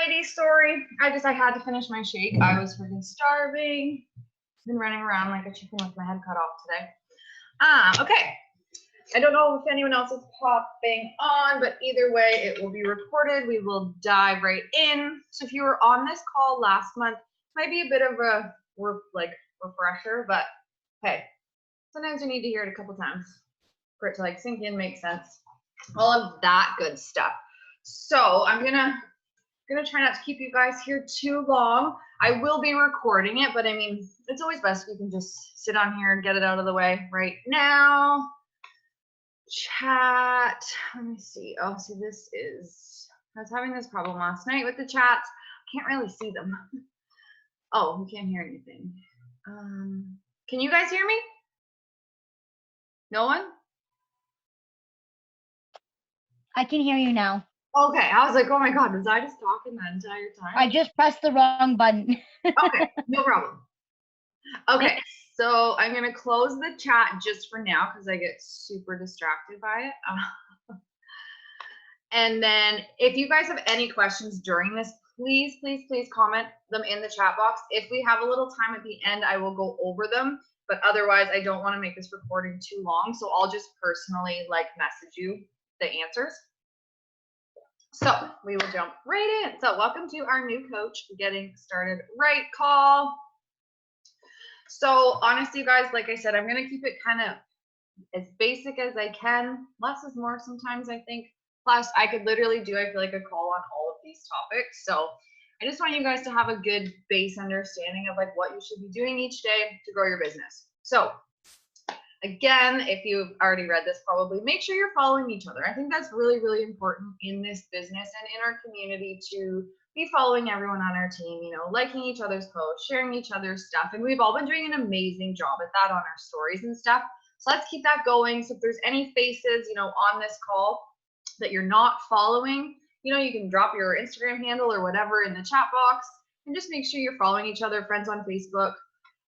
ladies, sorry. I had to finish my shake. I was freaking starving. Been running around like a chicken with my head cut off today. Okay. I don't know if anyone else is popping on, but either way, it will be recorded. We will dive right in. So if you were on this call last month, might be a bit of a refresher, but hey, sometimes you need to hear it a couple times for it to like sink in, make sense, all of that good stuff. So I'm gonna try not to keep you guys here too long. I will be recording it, but I mean, it's always best if you can just sit on here and get it out of the way right now. Chat, let me see. Oh, see, this is, I was having this problem last night with the chats. Can't really see them. Oh, we can't hear anything. Can you guys hear me? No one? I can hear you now. Okay, I was like, oh my God, was I just talking the entire time? I just pressed the wrong button. Okay, no problem. Okay, so I'm gonna close the chat just for now because I get super distracted by it. And then if you guys have any questions during this, please, please, please comment them in the chat box. If we have a little time at the end, I will go over them. But otherwise, I don't want to make this recording too long. So I'll just personally like message you the answers. So we will jump right in. So welcome to our new coach getting started right call. So honestly, you guys, like I said, I'm going to keep it kind of as basic as I can. Less is more sometimes, I think. Plus, I could literally do, I feel like, a call on all of these topics. So I just want you guys to have a good base understanding of like what you should be doing each day to grow your business. So again, if you've already read this, probably make sure you're following each other. I think that's really, really important in this business and in our community to be following everyone on our team, you know, liking each other's posts, sharing each other's stuff. And we've all been doing an amazing job at that on our stories and stuff. So let's keep that going. So if there's any faces, you know, on this call that you're not following, you know, you can drop your Instagram handle or whatever in the chat box and just make sure you're following each other, friends on Facebook.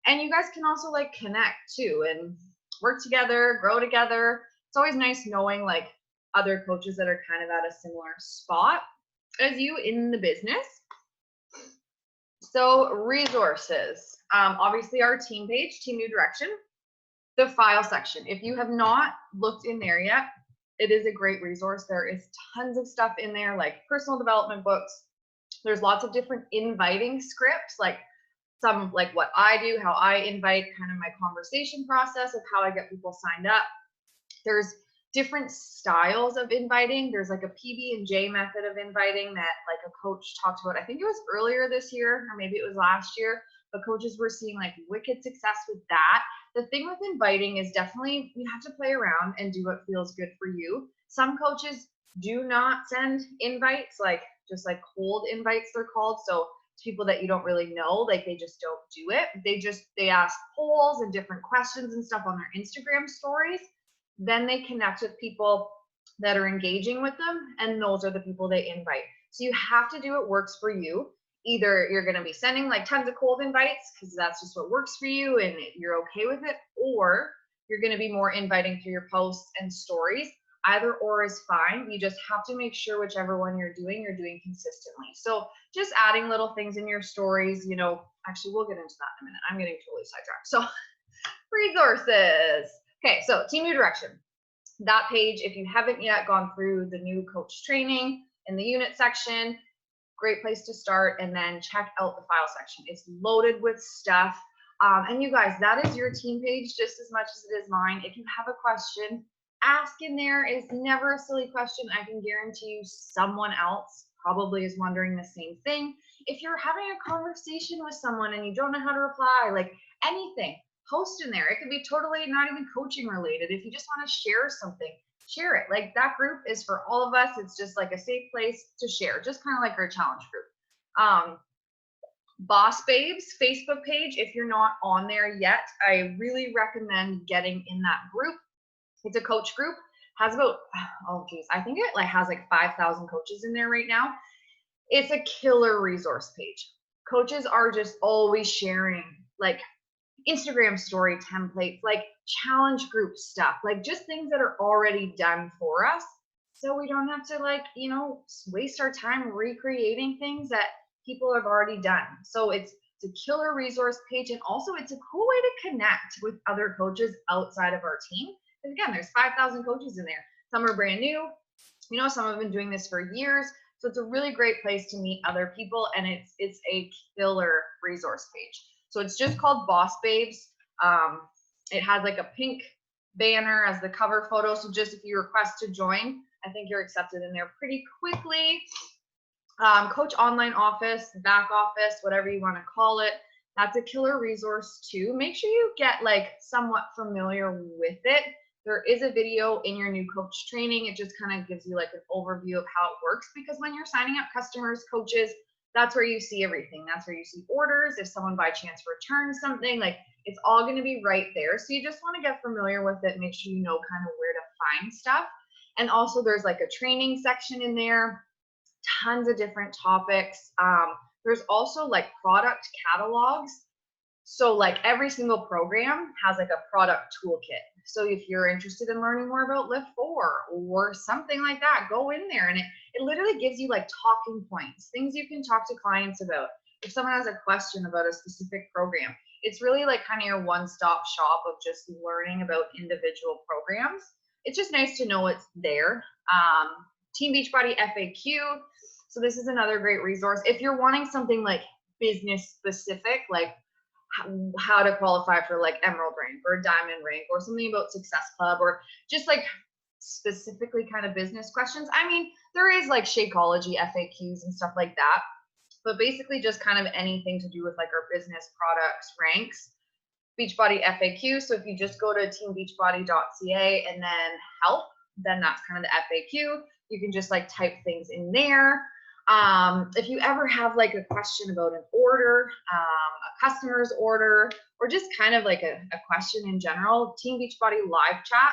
And you guys can also like connect too and work together, grow together. It's always nice knowing like other coaches that are kind of at a similar spot as you in the business. So resources, obviously our team page, Team New Direction, the file section. If you have not looked in there yet, it is a great resource. There is tons of stuff in there, like personal development books. There's lots of different inviting scripts, like some like what I do, how I invite, kind of my conversation process of how I get people signed up. There's different styles of inviting. There's like a PB&J method of inviting that like a coach talked about. I think it was earlier this year, or maybe it was last year, but coaches were seeing like wicked success with that. The thing with inviting is definitely you have to play around and do what feels good for you. Some coaches do not send invites, like just like cold invites they're called. So people that you don't really know, like they just don't do it. They ask polls and different questions and stuff on their Instagram stories. Then they connect with people that are engaging with them, and those are the people they invite. So you have to do what works for you. Either you're going to be sending like tons of cold invites because that's just what works for you and you're okay with it, or you're going to be more inviting through your posts and stories. Either or is fine. You just have to make sure whichever one you're doing consistently. So just adding little things in your stories, you know, actually we'll get into that in a minute. I'm getting totally sidetracked. So resources. Okay, so Team New Direction. That page, if you haven't yet gone through the new coach training in the unit section, great place to start. And then check out the file section. It's loaded with stuff. And you guys, that is your team page just as much as it is mine. If you have a question, ask in there. Is never a silly question. I can guarantee you someone else probably is wondering the same thing. If you're having a conversation with someone and you don't know how to reply, like anything, post in there. It could be totally not even coaching related. If you just want to share something, share it. Like that group is for all of us. It's just like a safe place to share, just kind of like our challenge group. Boss Babes Facebook page, if you're not on there yet, I really recommend getting in that group. It's a coach group, has about, oh geez, I think it like has like 5,000 coaches in there right now. It's a killer resource page. Coaches are just always sharing like Instagram story templates, like challenge group stuff, like just things that are already done for us so we don't have to like, waste our time recreating things that people have already done. So it's a killer resource page, and also it's a cool way to connect with other coaches outside of our team. Because again, there's 5,000 coaches in there. Some are brand new, some have been doing this for years. So it's a really great place to meet other people, and it's a killer resource page. So it's just called Boss Babes. It has like a pink banner as the cover photo. So just if you request to join, I think you're accepted in there pretty quickly. Coach online office, back office, whatever you want to call it. That's a killer resource too. Make sure you get like somewhat familiar with it. There is a video in your new coach training. It just kind of gives you like an overview of how it works, because when you're signing up customers, coaches, that's where you see everything. That's where you see orders. If someone by chance returns something, like it's all going to be right there. So you just want to get familiar with it. Make sure you know kind of where to find stuff. And also there's like a training section in there, tons of different topics. There's also like product catalogs. So like every single program has like a product toolkit. So if you're interested in learning more about Lift 4 or something like that, go in there, and it literally gives you like talking points, things you can talk to clients about. If someone has a question about a specific program, it's really like kind of your one-stop shop of just learning about individual programs. It's just nice to know it's there. Team Beachbody FAQ. So this is another great resource. If you're wanting something like business specific, like how to qualify for like Emerald rank or Diamond rank, or something about Success Club, or just like specifically kind of business questions. I mean, there is like Shakeology FAQs and stuff like that, but basically just kind of anything to do with like our business products ranks. Beachbody FAQ. So if you just go to teambeachbody.ca and then help, then that's kind of the FAQ. You can just like type things in there. If you ever have like a question about an order, a customer's order, or just kind of like a question in general, Team Beachbody live chat,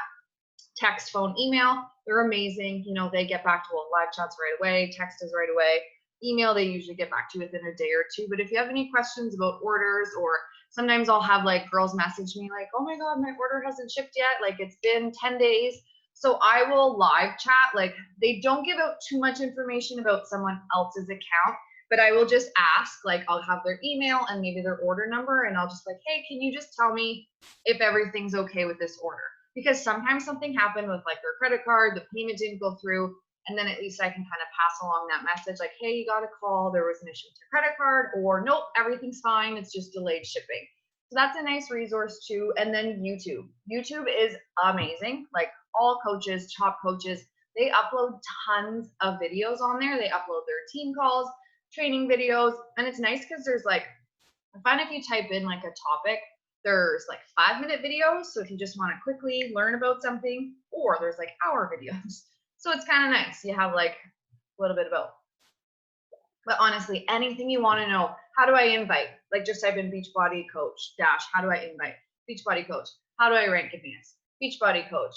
text, phone, email, they're amazing. They get back to live chats right away, text is right away. Email, they usually get back to you within a day or two. But if you have any questions about orders, or sometimes I'll have like girls message me like, oh my God, my order hasn't shipped yet. Like it's been 10 days. So I will live chat. Like they don't give out too much information about someone else's account, but I will just ask, like I'll have their email and maybe their order number, and I'll just like, hey, can you just tell me if everything's okay with this order? Because sometimes something happened with like their credit card, the payment didn't go through, and then at least I can kind of pass along that message like, hey, you got a call, there was an issue with your credit card, or nope, everything's fine, it's just delayed shipping. So that's a nice resource too. And then YouTube. YouTube is amazing. Like all coaches, top coaches, they upload tons of videos on there. They upload their team calls, training videos, and it's nice because there's like, I find if you type in like a topic, there's like 5-minute videos. So if you just want to quickly learn about something, or there's like hour videos. So it's kind of nice. You have like a little bit of both. But honestly, anything you want to know, how do I invite? Like just type in Beachbody Coach dash, how do I invite? Beachbody Coach, how do I rank advance? Beachbody Coach,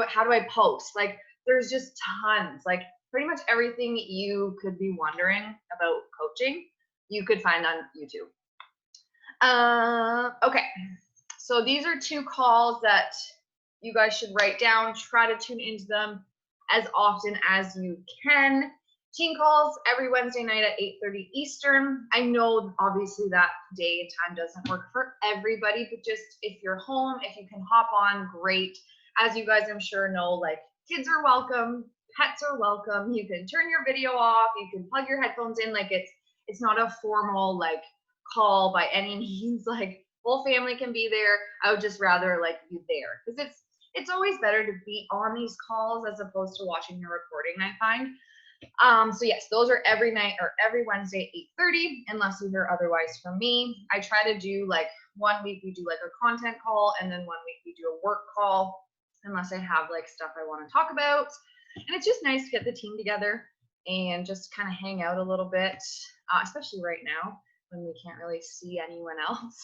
how do I post? Like there's just tons, like pretty much everything you could be wondering about coaching, you could find on YouTube. Okay, so these are 2 calls that you guys should write down. Try to tune into them as often as you can. Team calls every Wednesday night at 8:30 Eastern. I know obviously that day and time doesn't work for everybody, but just if you're home, if you can hop on, great. As you guys I'm sure know, like kids are welcome, pets are welcome. You can turn your video off, you can plug your headphones in. Like it's not a formal like call by any means. Like whole family can be there. I would just rather like you there, because it's always better to be on these calls as opposed to watching the recording, I find. So yes, those are every night or every Wednesday, 8:30, unless you hear otherwise from me. I try to do like 1 week we do like a content call, and then 1 week we do a work call, unless I have like stuff I want to talk about. And it's just nice to get the team together and just kind of hang out a little bit, especially right now when we can't really see anyone else.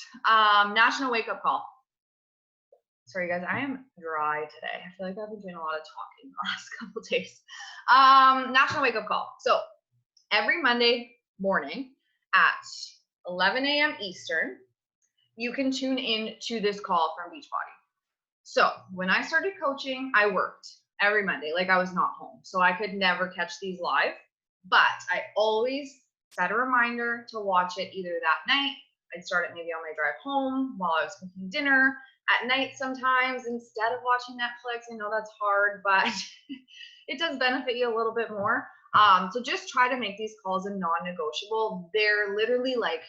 National Wake Up Call. Sorry guys, I am dry today. I feel like I've been doing a lot of talking the last couple of days. National Wake Up Call. So every Monday morning at 11 a.m. Eastern, you can tune in to this call from Beachbody. So when I started coaching, I worked every Monday. Like I was not home. So I could never catch these live, but I always set a reminder to watch it either that night. I'd start it maybe on my drive home while I was cooking dinner at night sometimes instead of watching Netflix. I know that's hard, but it does benefit you a little bit more. So just try to make these calls a non-negotiable. They're literally like,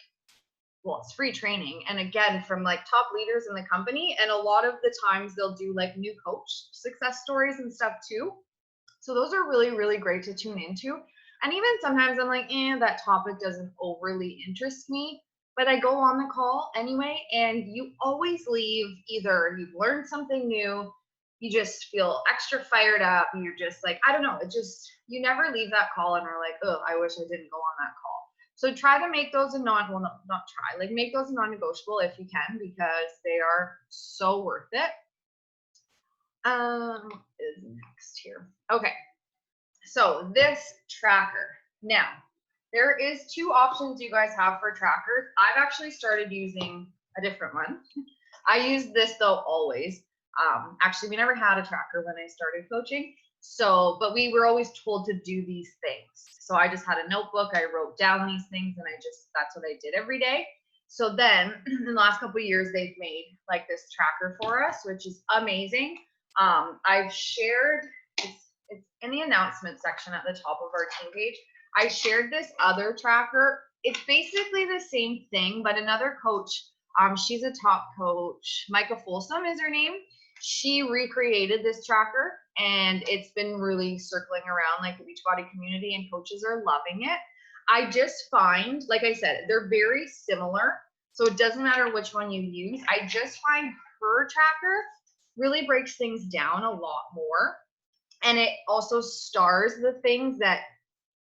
well, it's free training. And again, from like top leaders in the company. And a lot of the times they'll do like new coach success stories and stuff too. So those are really, really great to tune into. And even sometimes I'm like, that topic doesn't overly interest me, but I go on the call anyway. And you always leave either you've learned something new, you just feel extra fired up. You're just like, I don't know. It just, you never leave that call and are like, oh, I wish I didn't go on that call. So try to make those make those non-negotiable if you can, because they are so worth it. Is next here. Okay. So this tracker. Now, there is 2 options you guys have for trackers. I've actually started using a different one. I use this though always. Actually, we never had a tracker when I started coaching. So, but we were always told to do these things. So I just had a notebook. I wrote down these things and that's what I did every day. So then in the last couple of years, they've made like this tracker for us, which is amazing. I've shared, it's in the announcement section at the top of our team page. I shared this other tracker. It's basically the same thing, but another coach, she's a top coach, Micah Folsom is her name. She recreated this tracker and it's been really circling around like the Beachbody community and coaches are loving it. I just find, like I said, they're very similar. So it doesn't matter which one you use. I just find her tracker really breaks things down a lot more. And it also stars the things that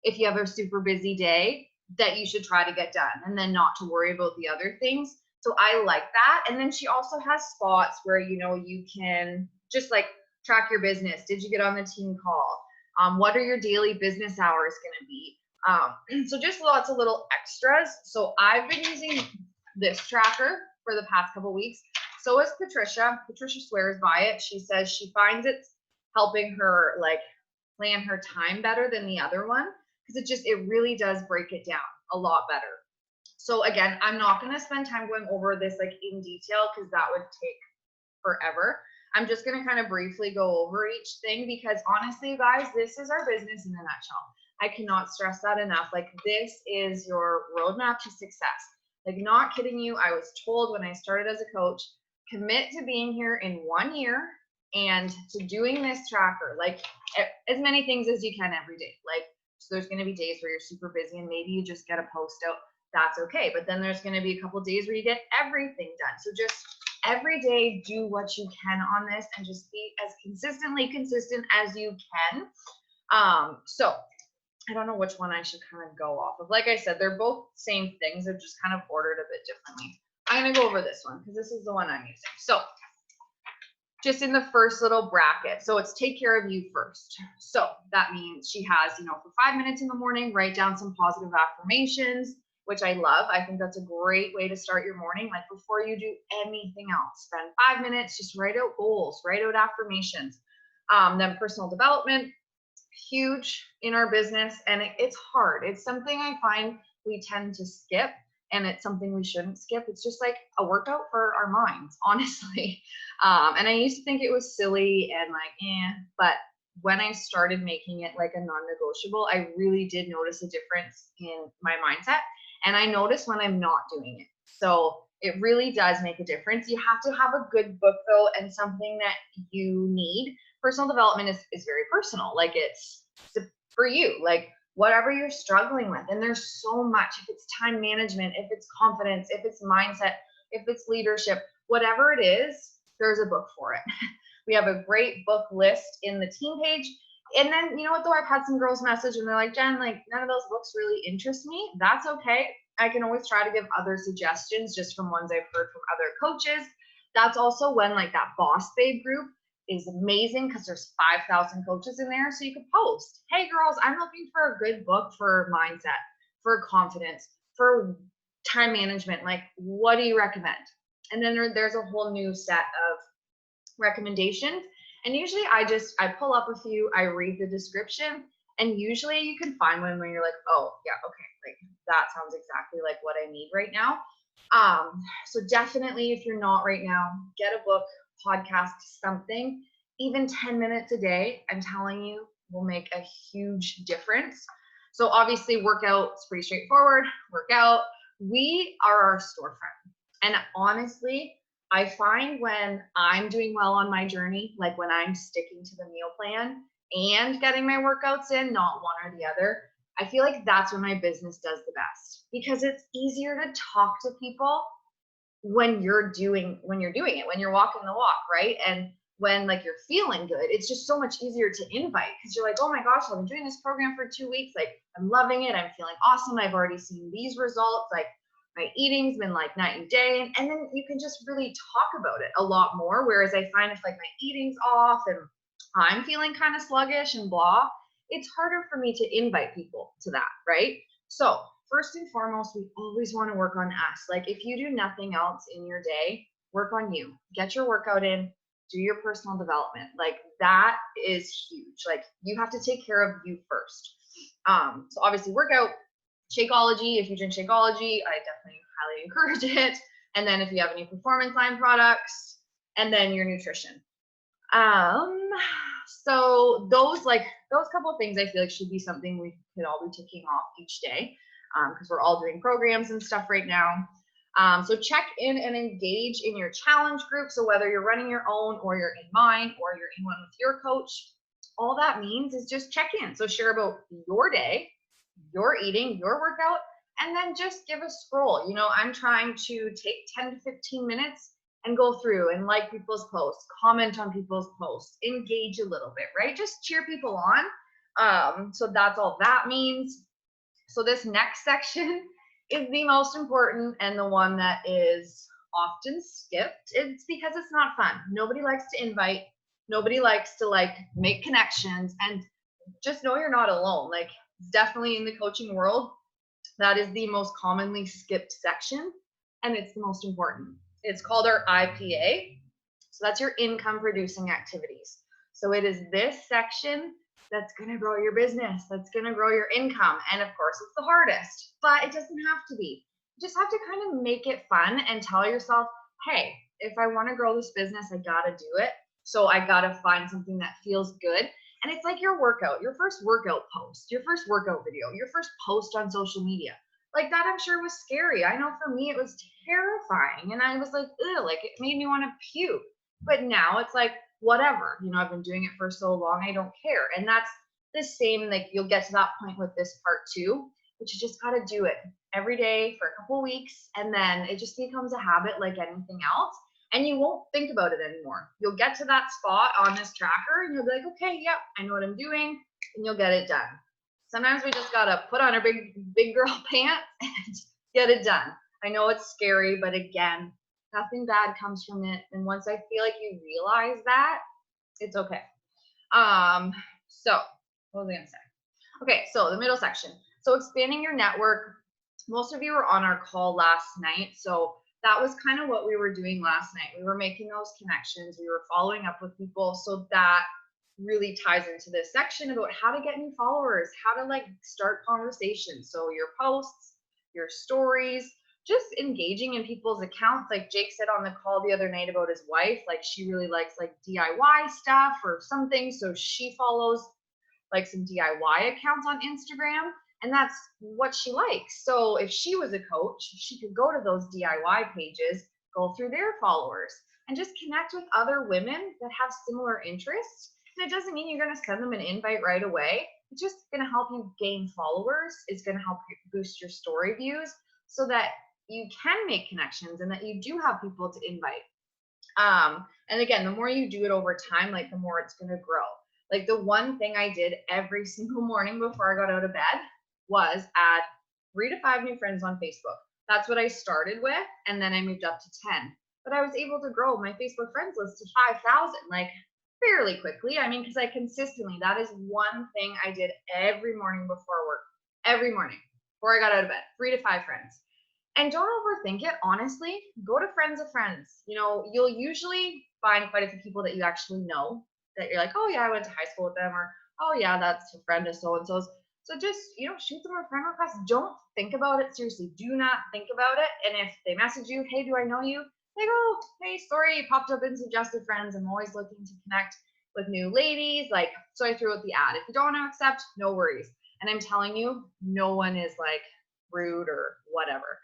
if you have a super busy day that you should try to get done and then not to worry about the other things. So I like that. And then she also has spots where, you can just like track your business. Did you get on the team call? What are your daily business hours going to be? So just lots of little extras. So I've been using this tracker for the past couple weeks. So is Patricia. Patricia swears by it. She says she finds it's helping her like plan her time better than the other one because it really does break it down a lot better. So again, I'm not going to spend time going over this like in detail because that would take forever. I'm just going to kind of briefly go over each thing because honestly, you guys, this is our business in a nutshell. I cannot stress that enough. Like this is your roadmap to success. Like not kidding you. I was told when I started as a coach, commit to being here in 1 year and to doing this tracker, like as many things as you can every day. Like, so there's going to be days where you're super busy and maybe you just get a post out. That's okay. But then there's going to be a couple of days where you get everything done. So just every day, do what you can on this and just be as consistently consistent as you can. So I don't know which one I should kind of go off of. Like I said, they're both same things. They're just kind of ordered a bit differently. I'm going to go over this one because this is the one I'm using. So just in the first little bracket. So it's take care of you first. So that means she has, for 5 minutes in the morning, write down some positive affirmations, which I love. I think that's a great way to start your morning. Like before you do anything else, spend 5 minutes, just write out goals, write out affirmations. Then personal development, huge in our business. And it's hard. It's something I find we tend to skip. And it's something we shouldn't skip. It's just like a workout for our minds, honestly. And I used to think it was silly and like, but when I started making it like a non-negotiable, I really did notice a difference in my mindset. And I notice when I'm not doing it. So it really does make a difference. You have to have a good book though, and something that you need. Personal development is very personal. Like it's for you. Like whatever you're struggling with. And there's so much, if it's time management, if it's confidence, if it's mindset, if it's leadership, whatever it is, there's a book for it. We have a great book list in the team page. And then, you know what though, I've had some girls message and they're like, Jen, like none of those books really interest me. That's okay. I can always try to give other suggestions just from ones I've heard from other coaches. That's also when like that Boss Babe group is amazing because there's 5,000 coaches in there. So you could post, hey girls, I'm looking for a good book for mindset, for confidence, for time management. Like, what do you recommend? And then there's a whole new set of recommendations. And usually I pull up a few, I read the description, and usually you can find one where you're like, oh yeah, okay, like that sounds exactly like what I need right now. So definitely if you're not right now, get a book, podcast, something, even 10 minutes a day, I'm telling you, will make a huge difference. So obviously workout is pretty straightforward. Workout, we are our storefront. And honestly, I find when I'm doing well on my journey, like when I'm sticking to the meal plan and getting my workouts in, not one or the other, I feel like that's when my business does the best because it's easier to talk to people when you're doing it, when you're walking the walk, right? And when like you're feeling good, it's just so much easier to invite because you're like, oh my gosh, I've been doing this program for 2 weeks. Like I'm loving it. I'm feeling awesome. I've already seen these results. Like my eating's been like night and day. And then you can just really talk about it a lot more. Whereas I find if like my eating's off and I'm feeling kind of sluggish and blah, it's harder for me to invite people to that, right? So first and foremost, we always want to work on us. Like if you do nothing else in your day, work on you. Get your workout in, do your personal development. Like that is huge. Like you have to take care of you first. So obviously workout, Shakeology. If you drink Shakeology, I definitely highly encourage it. And then if you have any performance line products, and then your nutrition. So those couple of things I feel like should be something we could all be ticking off each day because we're all doing programs and stuff right now. So check in and engage in your challenge group. So whether you're running your own or you're in mine or you're in one with your coach, all that means is just check in. So share about your day, your eating, your workout, and then just give a scroll. You know, I'm trying to take 10 to 15 minutes and go through and like people's posts, comment on people's posts, engage a little bit, right? Just cheer people on. So that's all that means. So this next section is the most important and the one that is often skipped. It's because it's not fun. Nobody likes to invite. Nobody likes to like make connections, and just know you're not alone. Like definitely in the coaching world, that is the most commonly skipped section, and it's the most important. It's called our IPA. So that's your income producing activities. So it is this section that's going to grow your business, that's going to grow your income. And of course, it's the hardest, but it doesn't have to be. You just have to kind of make it fun and tell yourself, hey, if I want to grow this business, I got to do it. So I got to find something that feels good. And it's like your workout, your first workout post, your first workout video, your first post on social media. Like that, I'm sure was scary. I know for me, it was terrifying. And I was like, ugh, like it made me want to puke. But now it's like, whatever, you know, I've been doing it for so long, I don't care. And that's the same, like you'll get to that point with this part too, but you just got to do it every day for a couple weeks. And then it just becomes a habit like anything else. And you won't think about it anymore. You'll get to that spot on this tracker and you'll be like, okay, yep, I know what I'm doing, and you'll get it done. Sometimes we just got to put on our big girl pants and get it done. I know it's scary, but again, nothing bad comes from it. And once I feel like you realize that, it's okay. So what was I gonna say? Okay, so the middle section. So expanding your network. Most of you were on our call last night. So that was kind of what we were doing last night. We were making those connections. We were following up with people. So that really ties into this section about how to get new followers, how to like start conversations. So your posts, your stories, just engaging in people's accounts. Like Jake said on the call the other night about his wife, like she really likes like DIY stuff or something. So she follows like some DIY accounts on Instagram, and that's what she likes. So if she was a coach, she could go to those DIY pages, go through their followers, and just connect with other women that have similar interests. And it doesn't mean you're going to send them an invite right away. It's just going to help you gain followers. It's going to help you boost your story views so that you can make connections and that you do have people to invite. And again, the more you do it over time, like the more it's going to grow. Like the one thing I did every single morning before I got out of bed was add 3 to 5 new friends on Facebook. That's what I started with. And then I moved up to 10. But I was able to grow my Facebook friends list to 5,000, like fairly quickly. I mean, because I consistently, that is one thing I did every morning before work, every morning before I got out of bed, 3 to 5 friends. And don't overthink it, honestly. Go to friends of friends. You know, you'll usually find quite a few people that you actually know. that you're like, oh yeah, I went to high school with them, or oh yeah, that's a friend of so and so's. So just, shoot them a friend request. Don't think about it. Seriously, do not think about it. And if they message you, hey, do I know you? They go, hey, sorry, you popped up in suggested friends. I'm always looking to connect with new ladies. Like, so I threw out the ad. If you don't want to accept, no worries. And I'm telling you, no one is like rude or whatever.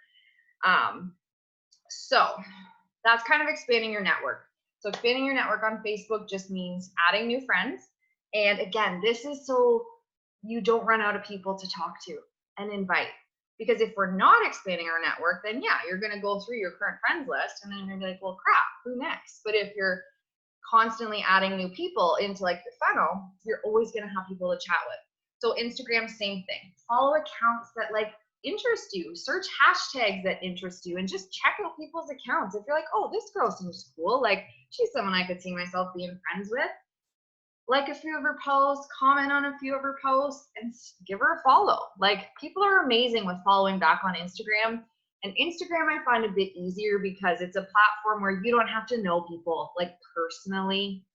So that's kind of expanding your network. So expanding your network on Facebook just means adding new friends. And again, this is so you don't run out of people to talk to and invite. Because if we're not expanding our network, then yeah, you're going to go through your current friends list and then you're going to be like, well, crap, who next? But if you're constantly adding new people into like the funnel, you're always going to have people to chat with. So Instagram, same thing. Follow accounts that like interest you, search hashtags that interest you, and just check out people's accounts. If you're like, oh, this girl seems cool, like she's someone I could see myself being friends with, like a few of her posts, comment on a few of her posts, and give her a follow. Like, people are amazing with following back on Instagram. And Instagram I find a bit easier because it's a platform where you don't have to know people like personally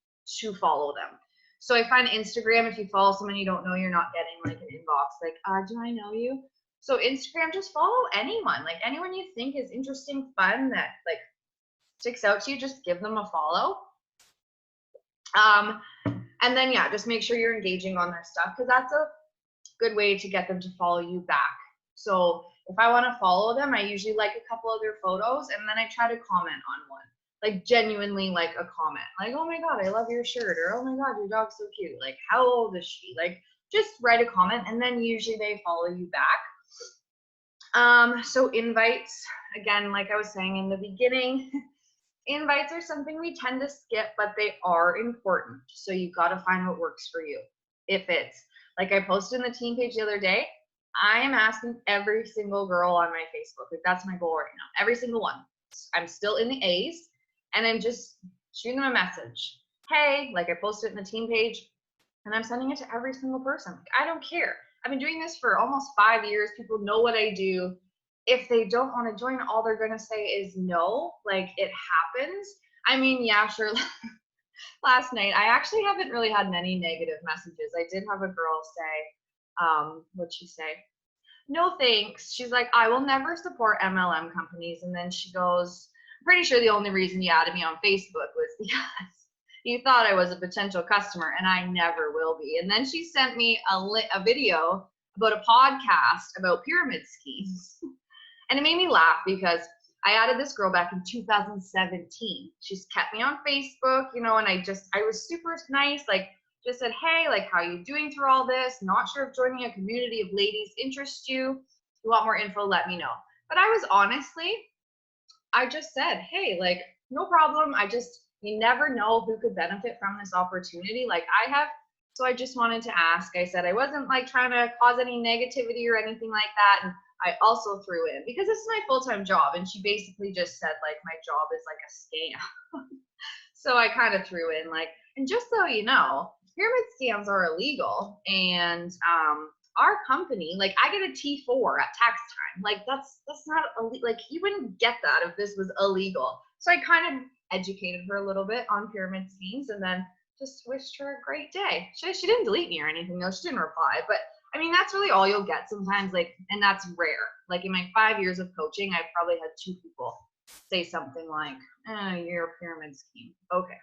to follow them. So I find Instagram, if you follow someone you don't know, you're not getting like an inbox like, do I know you? So Instagram, just follow anyone, like anyone you think is interesting, fun, that like sticks out to you, just give them a follow. And then, yeah, just make sure you're engaging on their stuff, because that's a good way to get them to follow you back. So if I want to follow them, I usually like a couple of their photos, and then I try to comment on one, like genuinely like a comment, like, oh my God, I love your shirt, or oh my God, your dog's so cute. Like, how old is she? Like, just write a comment, and then usually they follow you back. So invites, again, like I was saying in the beginning, invites are something we tend to skip, but they are important. So you've got to find what works for you. If it's like I posted in the team page the other day, I am asking every single girl on my Facebook. Like, that's my goal right now. Every single one. I'm still in the A's, and I'm just shooting them a message. Hey, like I posted it in the team page, and I'm sending it to every single person. Like, I don't care. I've been doing this for almost 5 years. People know what I do. If they don't want to join, all they're going to say is no. Like, it happens. I mean, yeah, sure. Last night, I actually haven't really had many negative messages. I did have a girl say, what'd she say? No thanks. She's like, I will never support MLM companies. And then she goes, I'm pretty sure the only reason you added me on Facebook was because you thought I was a potential customer, and I never will be. And then she sent me a video about a podcast about pyramid schemes. And it made me laugh because I added this girl back in 2017. She's kept me on Facebook, and I was super nice, like just said, hey, like, how are you doing through all this? Not sure if joining a community of ladies interests you. If you want more info, let me know. But I just said, hey, like, no problem. You never know who could benefit from this opportunity. Like I have. So I just wanted to ask. I said I wasn't like trying to cause any negativity or anything like that. And I also threw in, because this is my full-time job, and she basically just said like my job is like a scam. So I kind of threw in like, and just so you know, pyramid scams are illegal, and our company, like, I get a T4 at tax time. Like, that's not like, you wouldn't get that if this was illegal. So I kind of educated her a little bit on pyramid schemes, and then just wished her a great day. She didn't delete me or anything though. She didn't reply, but I mean, that's really all you'll get sometimes, like, and that's rare. Like, in my 5 years of coaching, I've probably had 2 people say something like, you're a pyramid scheme. Okay.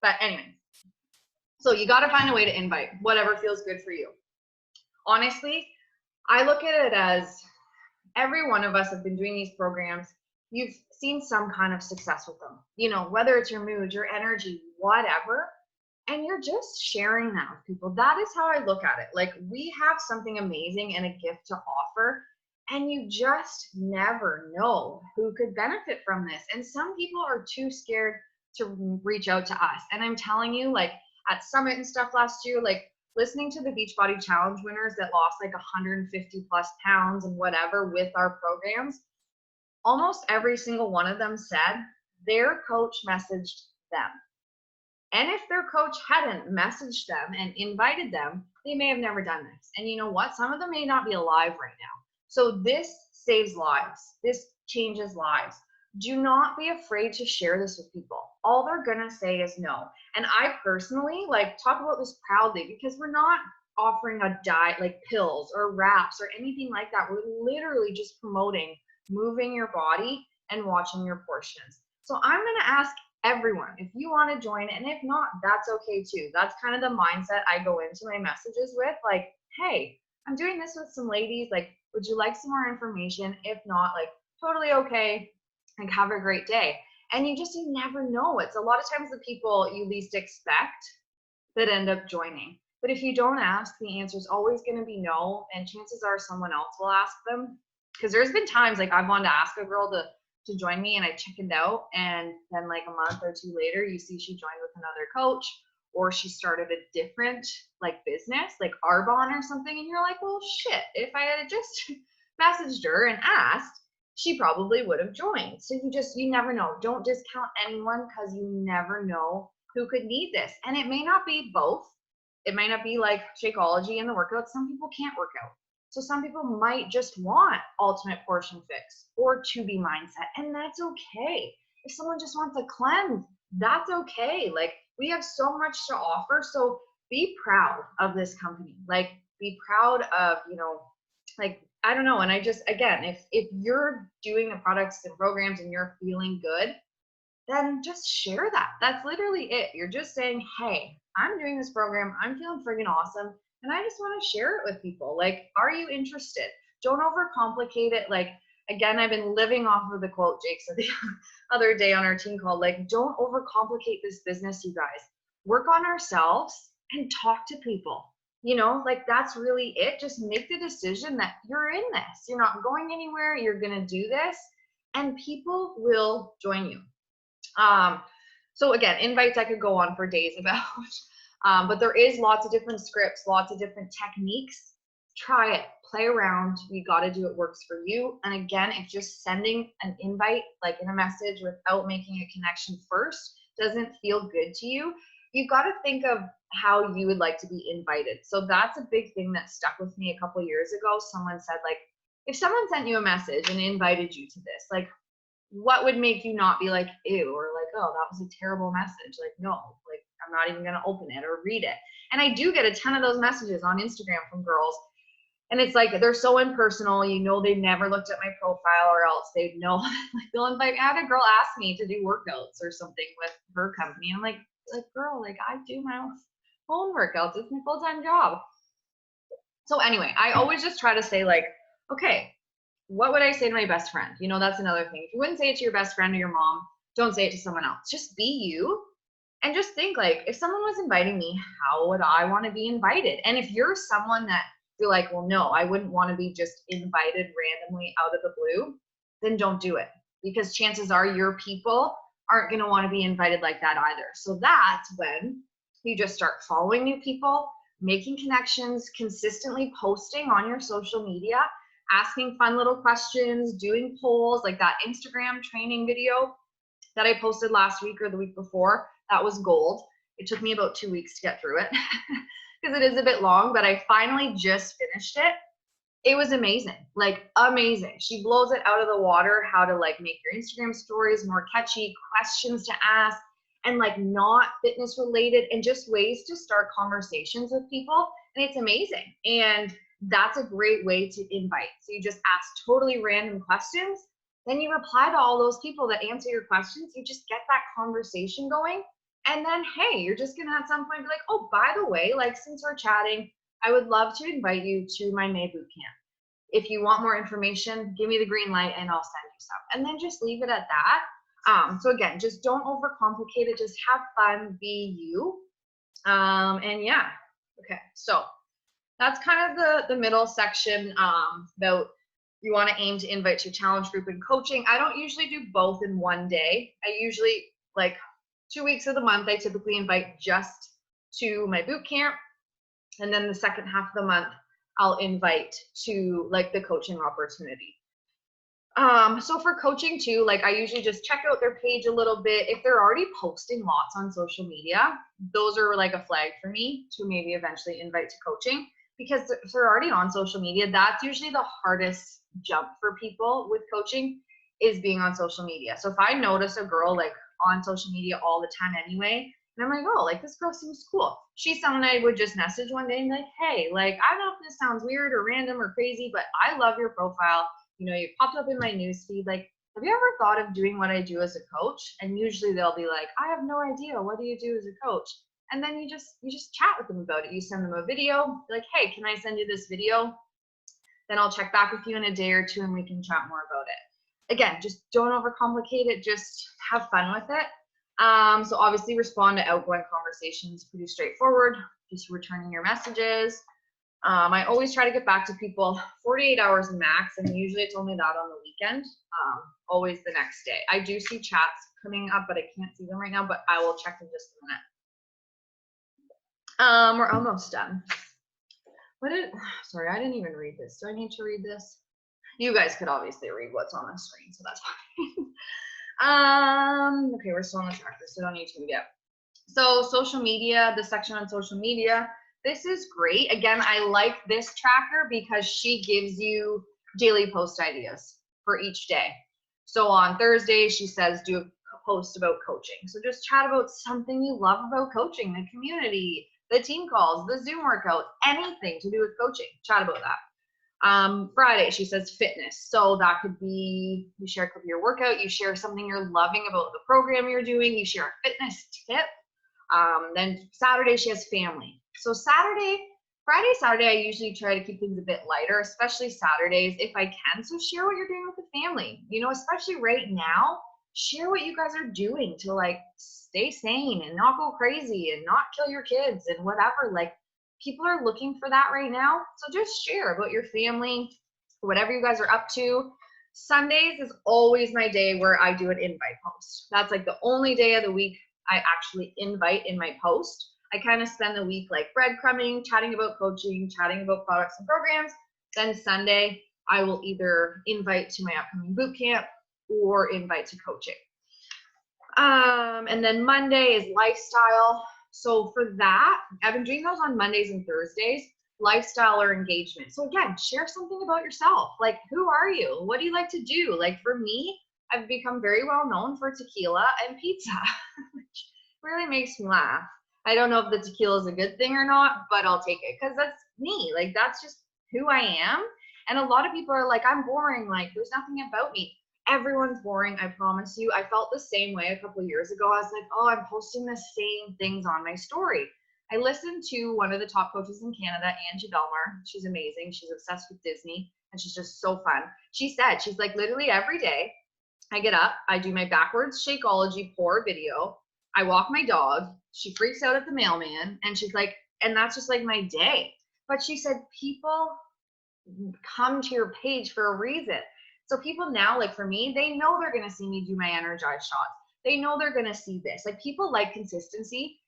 But anyway, so you got to find a way to invite whatever feels good for you. Honestly, I look at it as every one of us have been doing these programs. You've seen some kind of success with them, whether it's your mood, your energy, whatever. And you're just sharing that with people. That is how I look at it. Like, we have something amazing and a gift to offer, and you just never know who could benefit from this. And some people are too scared to reach out to us. And I'm telling you, like, at Summit and stuff last year, like, listening to the Beachbody Challenge winners that lost like 150 plus pounds and whatever with our programs, almost every single one of them said their coach messaged them. And if their coach hadn't messaged them and invited them, they may have never done this. And you know what? Some of them may not be alive right now. So this saves lives. This changes lives. do not be afraid to share this with people. All they're gonna say is no. And I personally like talk about this proudly because we're not offering a diet like pills or wraps or anything like that. We're literally just promoting moving your body and watching your portions. So I'm gonna ask everyone if you want to join, and if not, that's okay too. That's kind of the mindset I go into my messages with, like, hey, I'm doing this with some ladies, like, would you like some more information? If not, like, totally okay, like, have a great day. And you never know. It's a lot of times the people you least expect that end up joining. But if you don't ask, the answer is always going to be no, and chances are someone else will ask them. Because there's been times like I've wanted to ask a girl to join me and I chickened out, and then like a month or two later you see she joined with another coach, or she started a different like business like Arbonne or something, and you're like, well shit, if I had just messaged her and asked, she probably would have joined. So you never know. Don't discount anyone, because you never know who could need this. And it may not be both. It might not be like Shakeology and the workout. Some people can't work out. So some people might just want ultimate portion fix or 2B mindset, and that's okay. If someone just wants a cleanse, that's okay. Like, we have so much to offer. So be proud of this company. Like, be proud of, like, I don't know. And I just, again, if you're doing the products and programs and you're feeling good, then just share that. That's literally it. You're just saying, hey, I'm doing this program. I'm feeling friggin' awesome. And I just want to share it with people. Like, are you interested? Don't overcomplicate it. Like, again, I've been living off of the quote Jake said the other day on our team call. Like, don't overcomplicate this business, you guys. Work on ourselves and talk to people. Like, that's really it. Just make the decision that you're in this. You're not going anywhere. You're going to do this, and people will join you. So again, invites I could go on for days about, but there is lots of different scripts, lots of different techniques. Try it, play around. You got to do what works for you. And again, if just sending an invite, like in a message without making a connection first, doesn't feel good to you, you've got to think of how you would like to be invited. So that's a big thing that stuck with me a couple years ago. Someone said, like, if someone sent you a message and invited you to this, like, what would make you not be like, ew, or like, oh, that was a terrible message? Like, no, like, I'm not even going to open it or read it. And I do get a ton of those messages on Instagram from girls. And it's like, they're so impersonal. They've never looked at my profile, or else they'd know. Like, they'll invite me. I had a girl ask me to do workouts or something with her company. I'm like, girl, like, I do my own workouts. It's my full-time job. So anyway, I always just try to say, like, okay, what would I say to my best friend? That's another thing. If you wouldn't say it to your best friend or your mom, don't say it to someone else. Just be you, and just think, like, if someone was inviting me, how would I want to be invited? And if you're someone that you're like, well, no, I wouldn't want to be just invited randomly out of the blue, then don't do it, because chances are your people aren't going to want to be invited like that either. So that's when you just start following new people, making connections, consistently posting on your social media, asking fun little questions, doing polls, like that Instagram training video that I posted last week or the week before. That was gold. It took me about 2 weeks to get through it because it is a bit long, but I finally just finished it. It was amazing, like amazing. She blows it out of the water, how to like make your Instagram stories more catchy, questions to ask, and like not fitness related, and just ways to start conversations with people. And it's amazing. And that's a great way to invite. So you just ask totally random questions, then you reply to all those people that answer your questions. You just get that conversation going. And then, hey, you're just going to at some point be like, oh, by the way, like, since we're chatting, I would love to invite you to my May boot camp. If you want more information, give me the green light and I'll send you some. And then just leave it at that. So again, just don't overcomplicate it. Just have fun, be you. And yeah, okay. So that's kind of the middle section about you want to aim to invite to challenge group and coaching. I don't usually do both in one day. I usually, like, 2 weeks of the month, I typically invite just to my boot camp. And then the second half of the month, I'll invite to like the coaching opportunity. So for coaching too, like, I usually just check out their page a little bit. If they're already posting lots on social media, those are like a flag for me to maybe eventually invite to coaching, because if they're already on social media, that's usually the hardest jump for people with coaching, is being on social media. So if I notice a girl like on social media all the time anyway, and I'm like, oh, like this girl seems cool. She's someone I would just message one day and be like, hey, like I don't know if this sounds weird or random or crazy, but I love your profile. You know, you popped up in my newsfeed. Like, have you ever thought of doing what I do as a coach? And usually they'll be like, I have no idea. What do you do as a coach? And then you just chat with them about it. You send them a video, like, hey, can I send you this video? Then I'll check back with you in a day or two and we can chat more about it. Again, just don't overcomplicate it. Just have fun with it. So obviously respond to outgoing conversations, pretty straightforward, just returning your messages. I always try to get back to people 48 hours max, and usually it's only that on the weekend, always the next day. I do see chats coming up, but I can't see them right now, but I will check in just a minute. We're almost done. Sorry, I didn't even read this. Do I need to read this? You guys could obviously read what's on the screen, so that's fine. Okay, we're still on the tracker, so don't need to yet. So social media, the section on social media, this is great. Again, I like this tracker because she gives you daily post ideas for each day. So on Thursday, she says, do a post about coaching. So just chat about something you love about coaching, the community, the team calls, the Zoom workouts, anything to do with coaching. Chat about that. Friday, she says fitness. So that could be, you share a clip of your workout, you share something you're loving about the program you're doing, you share a fitness tip. Then Saturday, she has family. So Friday, Saturday, I usually try to keep things a bit lighter, especially Saturdays if I can. So share what you're doing with the family, you know, especially right now, share what you guys are doing to like stay sane and not go crazy and not kill your kids and whatever. Like people are looking for that right now. So just share about your family, whatever you guys are up to. Sundays is always my day where I do an invite post. That's like the only day of the week I actually invite in my post. I kind of spend the week like breadcrumbing, chatting about coaching, chatting about products and programs. Then Sunday, I will either invite to my upcoming boot camp or invite to coaching. And then Monday is lifestyle. So for that, I've been doing those on Mondays and Thursdays, lifestyle or engagement. So again, share something about yourself. Like, who are you? What do you like to do? Like for me, I've become very well known for tequila and pizza, which really makes me laugh. I don't know if the tequila is a good thing or not, but I'll take it because that's me. Like, that's just who I am. And a lot of people are like, I'm boring. Like, there's nothing about me. Everyone's boring, I promise you. I felt the same way a couple of years ago. I was like, oh, I'm posting the same things on my story. I listened to one of the top coaches in Canada, Angie Belmar. She's amazing. She's obsessed with Disney, and she's just so fun. She said, she's like, literally every day, I get up, I do my backwards Shakeology pour video, I walk my dog, she freaks out at the mailman, and she's like, and that's just like my day. But she said, people come to your page for a reason. So people now, like for me, they know they're going to see me do my energized shots. They know they're going to see this. Like people like consistency,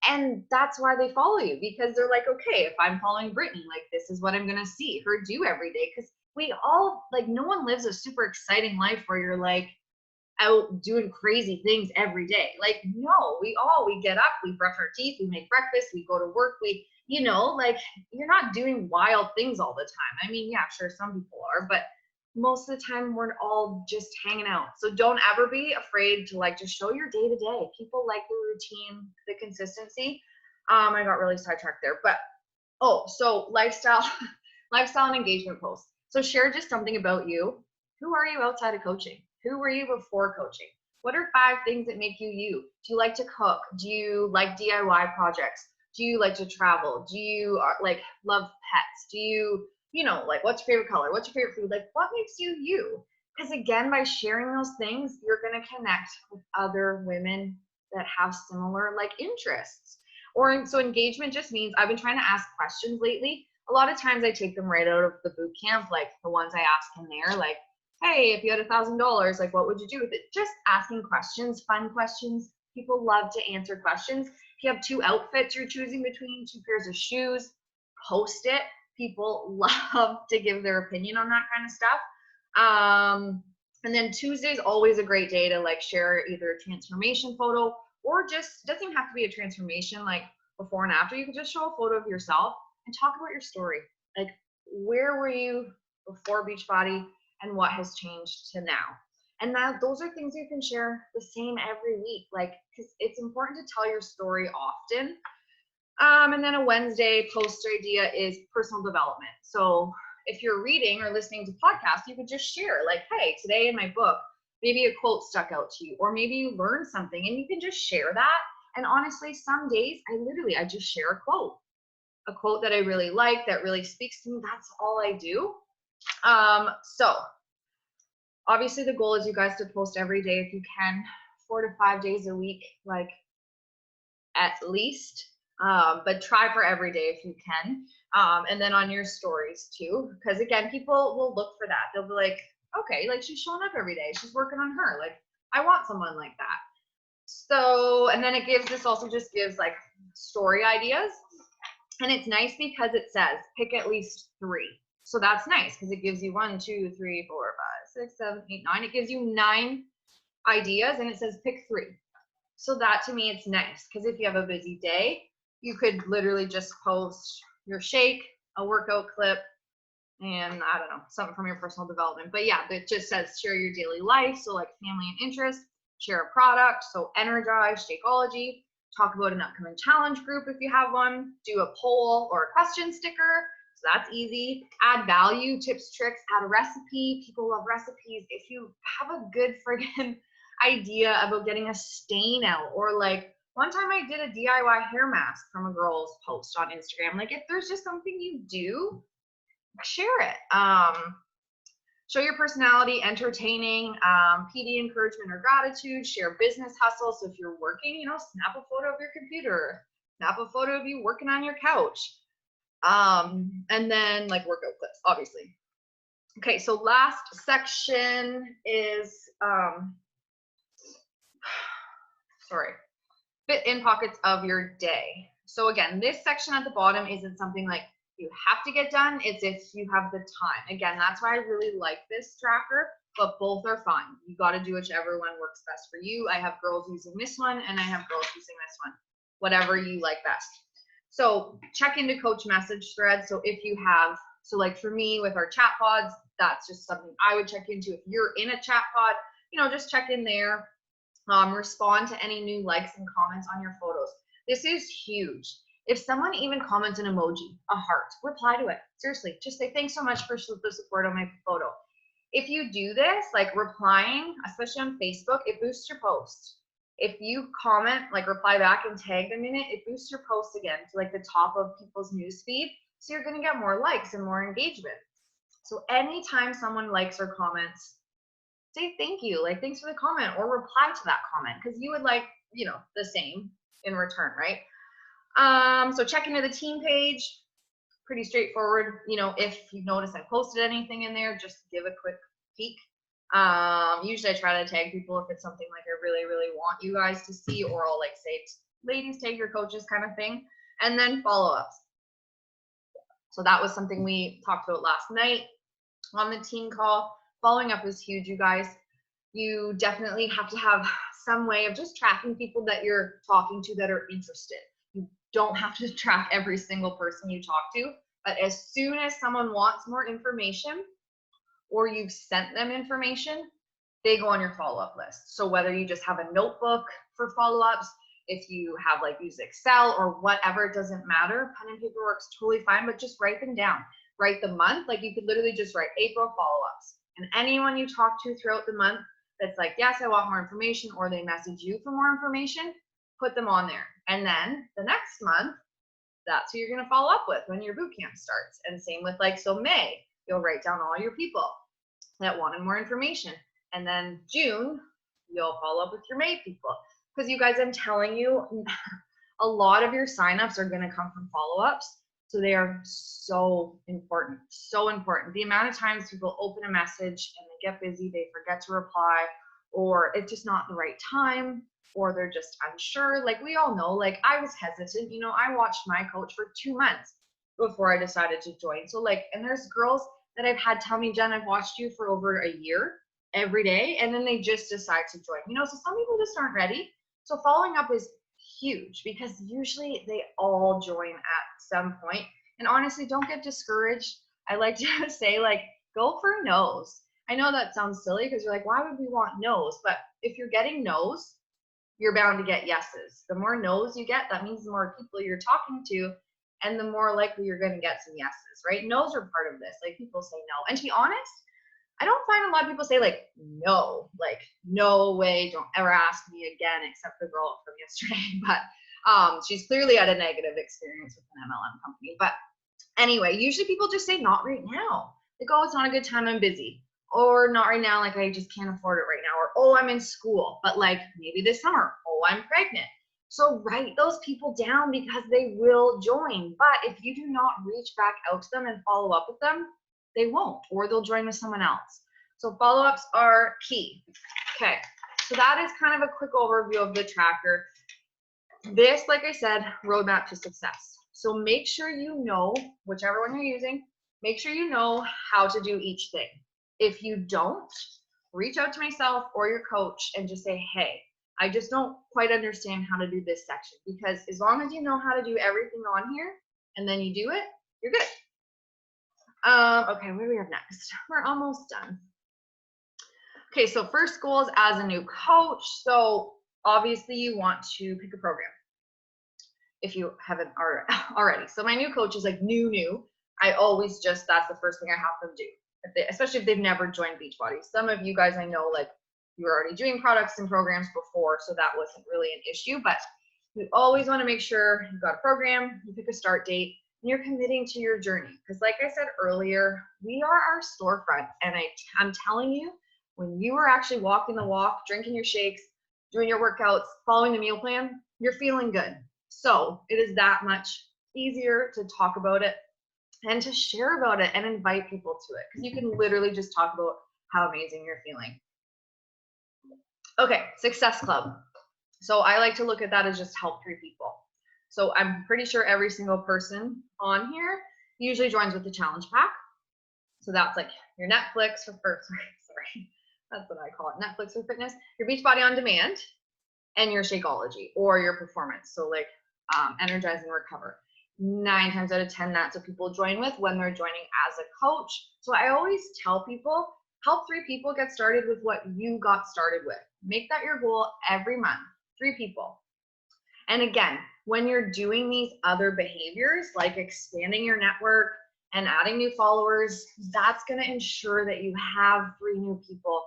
and that's why they follow you, because they're like, okay, if I'm following Brittany, like this is what I'm going to see her do every day. Because we all, like, no one lives a super exciting life where you're like out doing crazy things every day. Like, no, we get up, we brush our teeth, we make breakfast, we go to work, we, you know, like you're not doing wild things all the time. I mean, yeah, sure, some people are, but most of the time we're all just hanging out. So don't ever be afraid to like just show your day to day. People like the routine, the consistency. I got really sidetracked there, but so lifestyle and engagement posts. So share just something about you. Who are you outside of coaching? Who were you before coaching? What are 5 things that make you you? Do you like to cook? Do you like DIY projects? Do you like to travel? Do you like love pets? Do you, you know, like what's your favorite color? What's your favorite food? Like what makes you you? Because again, by sharing those things, you're going to connect with other women that have similar like interests. Or so engagement just means I've been trying to ask questions lately. A lot of times I take them right out of the boot camp, like the ones I ask in there, like, hey, if you had $1,000, like what would you do with it? Just asking questions, fun questions. People love to answer questions. If you have 2 outfits you're choosing between, 2 pairs of shoes, post it. People love to give their opinion on that kind of stuff. And then Tuesday's always a great day to like share either a transformation photo or just, doesn't have to be a transformation like before and after. You can just show a photo of yourself and talk about your story. Like, where were you before Beachbody and what has changed to now? And those are things you can share the same every week, like, because it's important to tell your story often. And then a Wednesday post idea is personal development. So if you're reading or listening to podcasts, you could just share, like, hey, today in my book, maybe a quote stuck out to you, or maybe you learned something, and you can just share that. And honestly, some days I just share a quote that I really like, that really speaks to me. That's all I do. So obviously the goal is you guys to post every day if you can, 4 to 5 days a week, like at least. But try for every day if you can. And then on your stories too, because again, people will look for that. They'll be like, okay, like she's showing up every day. She's working on her. Like, I want someone like that. So, and then this also just gives like story ideas. And it's nice because it says pick at least 3. So that's nice because it gives you 1, 2, 3, 4, 5, 6, 7, 8, 9. It gives you 9 ideas and it says pick 3. So that to me, it's nice because if you have a busy day, you could literally just post your shake, a workout clip, and I don't know, something from your personal development. But yeah, it just says share your daily life. So like family and interest, share a product. So energize, Shakeology, talk about an upcoming challenge group if you have one, do a poll or a question sticker. So that's easy. Add value, tips, tricks, add a recipe. People love recipes. If you have a good friggin' idea about getting a stain out, or like one time I did a DIY hair mask from a girl's post on Instagram. Like if there's just something you do, share it. Show your personality, entertaining, PD encouragement or gratitude, share business hustle. So if you're working, snap a photo of your computer, snap a photo of you working on your couch. And then like workout clips, obviously. Okay, so last section is, fit in pockets of your day. So again, this section at the bottom isn't something like you have to get done. It's if you have the time. Again, that's why I really like this tracker, but both are fine. You got to do whichever one works best for you. I have girls using this one and I have girls using this one, whatever you like best. So check into coach message threads. So if you have, so like for me with our chat pods, that's just something I would check into. If you're in a chat pod, just check in there. Respond to any new likes and comments on your photos. This is huge. If someone even comments an emoji, a heart, reply to it. Seriously, just say thanks so much for the support on my photo. If you do this, like replying, especially on Facebook, it boosts your post. If you comment, like reply back and tag them in it, it boosts your post again to like the top of people's newsfeed. So you're gonna get more likes and more engagement. So anytime someone likes or comments, say thank you, like thanks for the comment, or reply to that comment because you would like, the same in return, right? So check into the team page, pretty straightforward. If you notice I posted anything in there, just give a quick peek. Usually I try to tag people if it's something like I really, really want you guys to see, or I'll like say, ladies, tag your coaches kind of thing. And then follow-ups. So that was something we talked about last night on the team call. Following up is huge, you guys. You definitely have to have some way of just tracking people that you're talking to that are interested. You don't have to track every single person you talk to, but as soon as someone wants more information or you've sent them information, they go on your follow-up list. So whether you just have a notebook for follow-ups, if you have like use Excel or whatever, it doesn't matter. Pen and paper works totally fine, but just write them down. Write the month, like you could literally just write April follow-ups. And anyone you talk to throughout the month that's like, yes, I want more information, or they message you for more information, put them on there. And then the next month, that's who you're going to follow up with when your boot camp starts. And same with May, you'll write down all your people that wanted more information. And then June, you'll follow up with your May people. Because you guys, I'm telling you, a lot of your signups are going to come from follow-ups. So they are so important, so important. The amount of times people open a message and they get busy, they forget to reply, or it's just not the right time, or they're just unsure. Like we all know, like I was hesitant, I watched my coach for 2 months before I decided to join. So and there's girls that I've had tell me, Jen, I've watched you for over a year every day, and then they just decide to join. So some people just aren't ready. So following up is huge because usually they all join at some point. And honestly, don't get discouraged. I like to say, go for no's. I know that sounds silly because you're like, why would we want no's? But if you're getting no's, you're bound to get yeses. The more no's you get, that means the more people you're talking to, and the more likely you're going to get some yeses, right? No's are part of this. Like, people say no. And to be honest, I don't find a lot of people say like no, like no way, don't ever ask me again, except the girl from yesterday. But she's clearly had a negative experience with an MLM company. But anyway, usually people just say not right now. Like, oh, it's not a good time, I'm busy. Or not right now, like I just can't afford it right now. Or, oh, I'm in school, but like maybe this summer. Oh, I'm pregnant. So write those people down because they will join. But if you do not reach back out to them and follow up with them, they won't, or they'll join with someone else. So follow-ups are key. Okay, so that is kind of a quick overview of the tracker. This, like I said, roadmap to success. So make sure you know, whichever one you're using, make sure you know how to do each thing. If you don't, reach out to myself or your coach and just say, hey, I just don't quite understand how to do this section. Because as long as you know how to do everything on here and then you do it, you're good. Okay, what do we have next? We're almost done. Okay, so first goal is as a new coach. So obviously you want to pick a program if you haven't already. So my new coach is like new. I always just, that's the first thing I have them do, especially if they've never joined Beachbody. Some of you guys I know, like, you were already doing products and programs before, so that wasn't really an issue, but you always want to make sure you've got a program, you pick a start date, and you're committing to your journey. Because like I said earlier, we are our storefront. And I'm telling you, when you are actually walking the walk, drinking your shakes, doing your workouts, following the meal plan, you're feeling good. So it is that much easier to talk about it and to share about it and invite people to it. Because you can literally just talk about how amazing you're feeling. Okay, Success Club. So I like to look at that as just help 3 people. So I'm pretty sure every single person on here usually joins with the challenge pack. So that's like your Netflix for, sorry, that's what I call it, Netflix for fitness, your Beachbody on Demand, and your Shakeology or your performance. So like Energize and Recover. 9 times out of 10, that's what people join with when they're joining as a coach. So I always tell people, help 3 people get started with what you got started with. Make that your goal every month, 3 people. And again, when you're doing these other behaviors, like expanding your network and adding new followers, that's going to ensure that you have 3 new people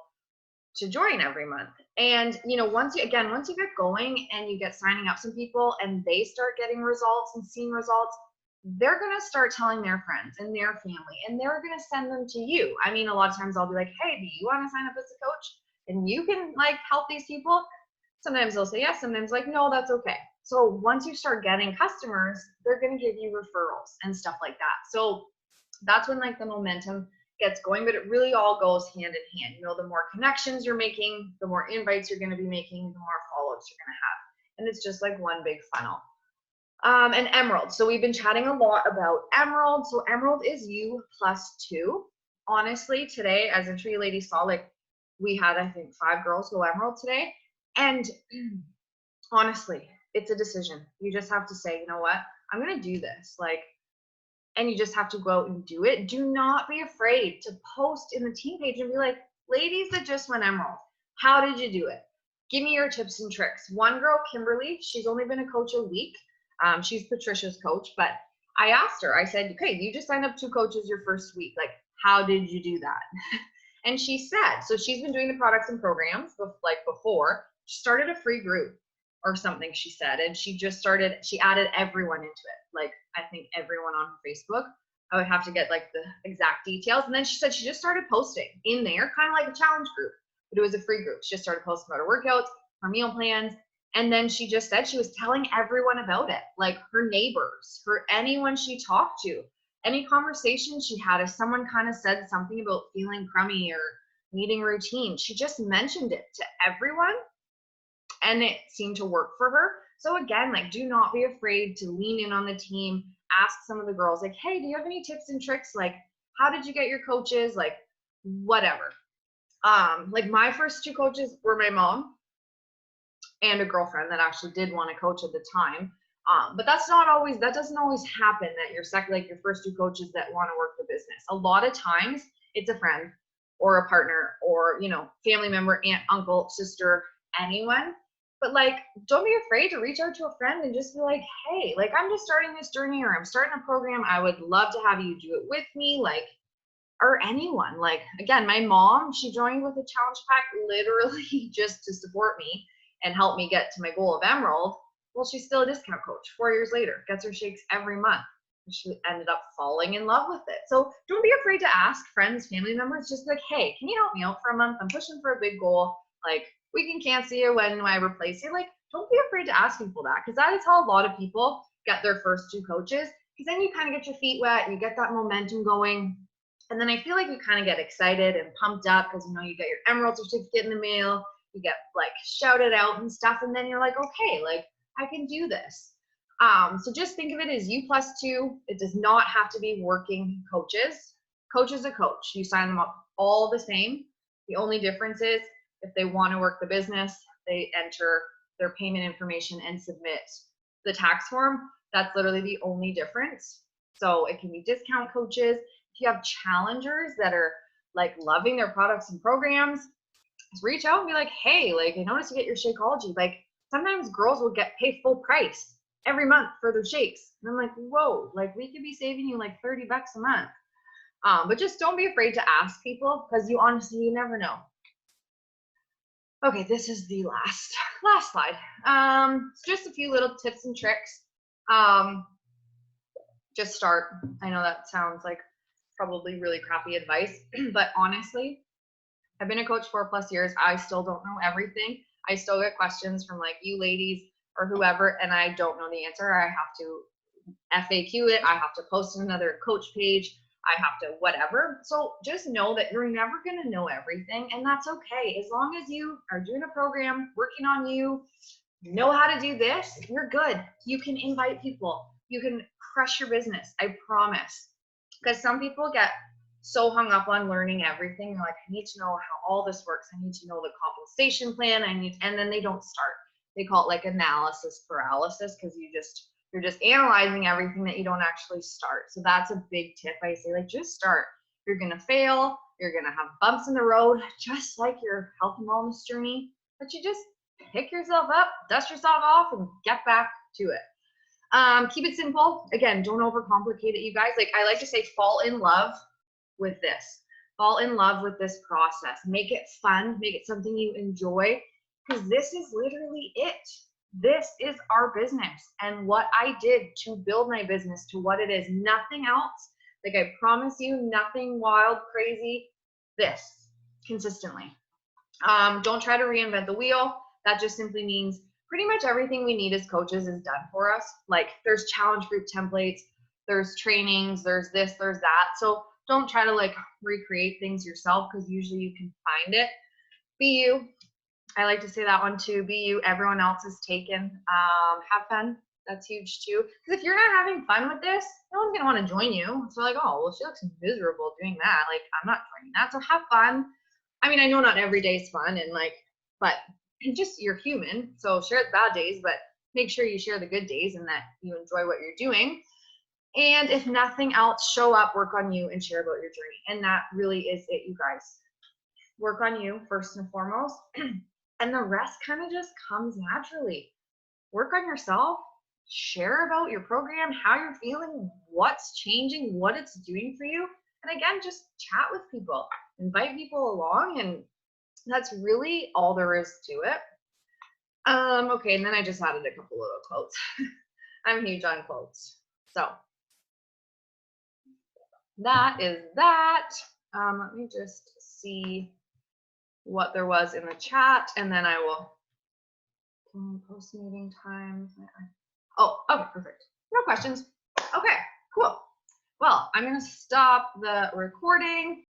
to join every month. And you know, once you get going and you get signing up some people and they start getting results and seeing results, they're going to start telling their friends and their family, and they're going to send them to you. I mean, a lot of times I'll be like, hey, do you want to sign up as a coach and you can like help these people? Sometimes they'll say yes, sometimes like, no, that's okay. So once you start getting customers, they're going to give you referrals and stuff like that. So that's when like the momentum gets going, but it really all goes hand in hand. You know, the more connections you're making, the more invites you're going to be making, the more follow-ups you're going to have. And it's just like one big funnel. And Emerald. So we've been chatting a lot about Emerald. So Emerald is you +2. Honestly, today, as I'm sure you ladies saw, like we had, I think, 5 girls go Emerald today. And honestly, it's a decision. You just have to say, you know what, I'm going to do this. Like, and you just have to go out and do it. Do not be afraid to post in the team page and be like, ladies that just went Emerald, how did you do it? Give me your tips and tricks. One girl, Kimberly, she's only been a coach a week. She's Patricia's coach, but I asked her, I said, okay, you just signed up 2 coaches your first week. Like, how did you do that? And she said, so she's been doing the products and programs like before. She started a free group or something, she said, and she added everyone into it. Like, I think everyone on her Facebook. I would have to get like the exact details. And then she said she just started posting in there, kind of like a challenge group, but it was a free group. She just started posting about her workouts, her meal plans. And then she just said she was telling everyone about it, like her neighbors, anyone she talked to, any conversation she had. If someone kind of said something about feeling crummy or needing routine, she just mentioned it to everyone, and it seemed to work for her. So again, like, do not be afraid to lean in on the team. Ask some of the girls, like, hey, do you have any tips and tricks? Like, how did you get your coaches? Like, whatever. Like my first 2 coaches were my mom and a girlfriend that actually did want to coach at the time. But that doesn't always happen that your first 2 coaches that want to work the business. A lot of times it's a friend, or a partner or, you know, family member, aunt, uncle, sister, anyone. But like, don't be afraid to reach out to a friend and just be like, hey, like I'm just starting this journey or I'm starting a program. I would love to have you do it with me. Like, or anyone. Like, again, my mom, she joined with a challenge pack literally just to support me and help me get to my goal of Emerald. Well, she's still a discount coach 4 years later, gets her shakes every month. She ended up falling in love with it. So don't be afraid to ask friends, family members, just like, hey, can you help me out for a month? I'm pushing for a big goal. Like, we can cancel you when I replace you. Like, don't be afraid to ask people that, because that is how a lot of people get their first 2 coaches, because then you kind of get your feet wet, you get that momentum going. And then I feel like you kind of get excited and pumped up because, you know, you get your Emerald certificate in the mail, you get like shouted out and stuff. And then you're like, okay, like I can do this. So just think of it as you plus 2. It does not have to be working coaches. Coach is a coach. You sign them up all the same. The only difference is if they want to work the business, they enter their payment information and submit the tax form. That's literally the only difference. So it can be discount coaches. If you have challengers that are like loving their products and programs, just reach out and be like, hey, like I noticed you get your Shakeology. Like sometimes girls will get paid full price every month for their shakes. And I'm like, whoa, like we could be saving you like 30 bucks a month. But just don't be afraid to ask people, because you honestly, you never know. Okay, this is the last slide. Just a few little tips and tricks. Just start. I know that sounds like probably really crappy advice, but honestly, I've been a coach 4+ years. I still don't know everything. I still get questions from like you ladies or whoever, and I don't know the answer. I have to FAQ it. I have to post another coach page. I have to whatever. So just know that you're never going to know everything, and that's okay. As long as you are doing a program, working on you, know how to do this, you're good. You can invite people. You can crush your business. I promise. Because some people get so hung up on learning everything. They're like, I need to know how all this works. I need to know the compensation plan. And then they don't start. They call it like analysis paralysis, because you're just analyzing everything that you don't actually start. So that's a big tip. I say, like, just start. You're gonna fail. You're gonna have bumps in the road, just like your health and wellness journey. But you just pick yourself up, dust yourself off, and get back to it. Keep it simple. Again, don't overcomplicate it, you guys. Like I like to say, fall in love with this. Fall in love with this process. Make it fun. Make it something you enjoy, because this is literally it. This is our business and what I did to build my business to what it is. Nothing else. Like I promise you, nothing wild, crazy. This consistently. Don't try to reinvent the wheel. That just simply means pretty much everything we need as coaches is done for us. Like there's challenge group templates, there's trainings, there's this, there's that. So don't try to like recreate things yourself, because usually you can find it. Be you. I like to say that one too. Be you. Everyone else is taken. Have fun. That's huge too. Because if you're not having fun with this, no one's gonna want to join you. So like, oh, well, she looks miserable doing that. Like, I'm not joining that. So have fun. I mean, I know not every day is fun, and like, but just you're human. So share the bad days, but make sure you share the good days and that you enjoy what you're doing. And if nothing else, show up, work on you, and share about your journey. And that really is it, you guys. Work on you first and foremost. And the rest kind of just comes naturally. Work on yourself, share about your program, how you're feeling, what's changing, what it's doing for you. And again, just chat with people, invite people along, and that's really all there is to it. Okay, and then I just added a couple little quotes. I'm huge on quotes. So that is that. Let me just see what there was in the chat, and then I will post meeting times. Oh, okay, perfect. No questions. Okay, cool. Well, I'm going to stop the recording.